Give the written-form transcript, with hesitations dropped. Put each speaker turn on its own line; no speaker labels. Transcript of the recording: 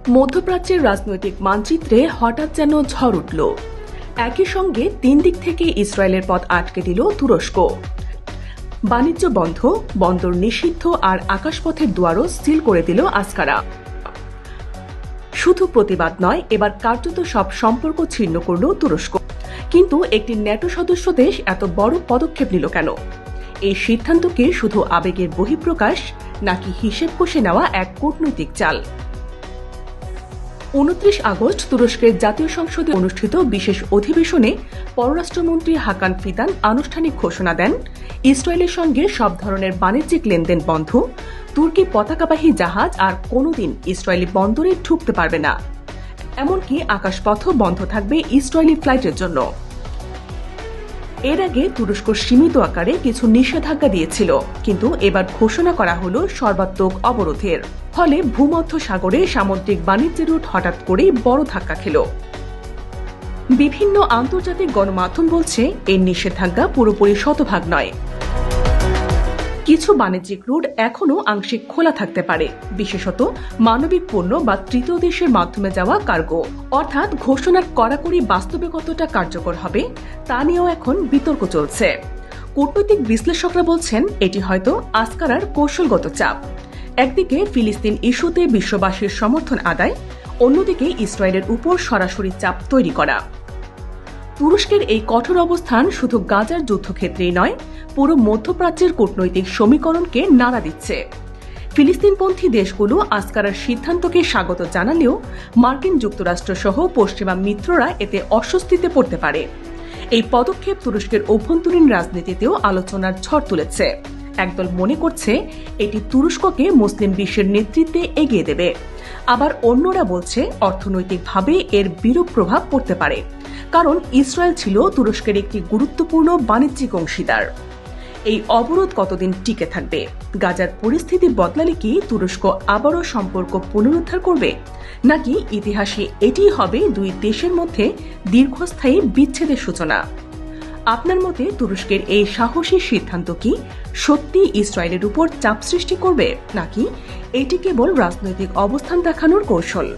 মধ্যপ্রাচ্যের রাজনৈতিক মানচিত্রে হঠাৎ যেন ঝড় উঠল। একই সঙ্গে তিন দিক থেকে ইসরায়েলের পথ আটকে দিল তুরস্ক। বাণিজ্য বন্ধ, বন্দর নিষিদ্ধ আর আকাশপথের দুয়ারও সিল করে দিল আঙ্কারা। শুধু প্রতিবাদ নয়, এবার কার্যত সব সম্পর্ক ছিন্ন করল তুরস্ক। কিন্তু একটি ন্যাটো সদস্য দেশ এত বড় পদক্ষেপ নিল কেন? এই সিদ্ধান্ত কি শুধু আবেগের বহিঃপ্রকাশ, নাকি হিসেব কষে নেওয়া এক কূটনৈতিক চাল? ২৯ আগস্ট তুরস্কের জাতীয় সংসদে অনুষ্ঠিত বিশেষ অধিবেশনে পররাষ্ট্রমন্ত্রী হাকান ফিদান আনুষ্ঠানিক ঘোষণা দেন, ইসরায়েলের সঙ্গে সব ধরনের বাণিজ্যিক লেনদেন বন্ধ, তুর্কি পতাকাবাহী জাহাজ আর কোনোদিন ইসরায়েলি বন্দরে ঢুকতে পারবে না। এমনকি আকাশপথও বন্ধ থাকবে ইসরায়েলি ফ্লাইটের জন্য। এর আগে তুরস্ক সীমিত আকারে কিছু নিষেধাজ্ঞা দিয়েছিল, কিন্তু এবার ঘোষণা করা হলো সর্বাত্মক অবরোধের। ফলে ভূমধ্য সাগরে সামুদ্রিক বাণিজ্যের রুট হঠাৎ করেই বড় ধাক্কা খেল। বিভিন্ন আন্তর্জাতিক গণমাধ্যম বলছে এই নিষেধাজ্ঞা পুরোপুরি শতভাগ নয়। কিছু বাণিজ্যিক রুট এখনও আংশিক খোলা থাকতে পারে, বিশেষত মানবিক পণ্য বা তৃতীয় দেশের মাধ্যমে যাওয়া কার্গো। অর্থাৎ ঘোষণার কড়াকড়ি বাস্তবে কতটা কার্যকর হবে তা নিয়েও এখন বিতর্ক চলছে। কূটনৈতিক বিশ্লেষকরা বলছেন এটি হয়তো আঙ্কারার কৌশলগত চাপ। একদিকে ফিলিস্তিন ইস্যুতে বিশ্ববাসীর সমর্থন আদায়, অন্যদিকে ইসরায়েলের উপর সরাসরি চাপ তৈরি করা। তুরস্কের এই কঠোর অবস্থান শুধু গাজার যুদ্ধক্ষেত্রেই নয়, পুরো মধ্যপ্রাচ্যের কূটনৈতিক সমীকরণকে নাড়া দিচ্ছে। ফিলিস্তিনপন্থী দেশগুলো আঙ্কারার সিদ্ধান্তকে স্বাগত জানালেও মার্কিন যুক্তরাষ্ট্র সহ পশ্চিমা মিত্ররা এতে অস্বস্তিতে পড়তে পারে। এই পদক্ষেপ তুরস্কের অভ্যন্তরীণ রাজনীতিতেও আলোচনার ঝড় তুলেছে। একদল মনে করছে এটি তুরস্ককে মুসলিম বিশ্বের নেতৃত্বে এগিয়ে দেবে, আবার অন্যরা বলছে অর্থনৈতিকভাবে এর বিরূপ প্রভাব পড়তে পারে, কারণ ইসরায়েল ছিল তুরস্কের একটি গুরুত্বপূর্ণ বাণিজ্যিক অংশীদার। এই অবরোধ কতদিন টিকে থাকবে? গাজার পরিস্থিতি বদলালে কি তুরস্ক আবারও সম্পর্ক পুনরুদ্ধার করবে, নাকি ইতিহাসে এটিই হবে দুই দেশের মধ্যে দীর্ঘস্থায়ী বিচ্ছেদের সূচনা? আপনার মতে তুরস্কের এই সাহসী সিদ্ধান্ত কি সত্যি ইসরায়েলের উপর চাপ সৃষ্টি করবে, নাকি এটি কেবল রাজনৈতিক অবস্থান দেখানোর কৌশল?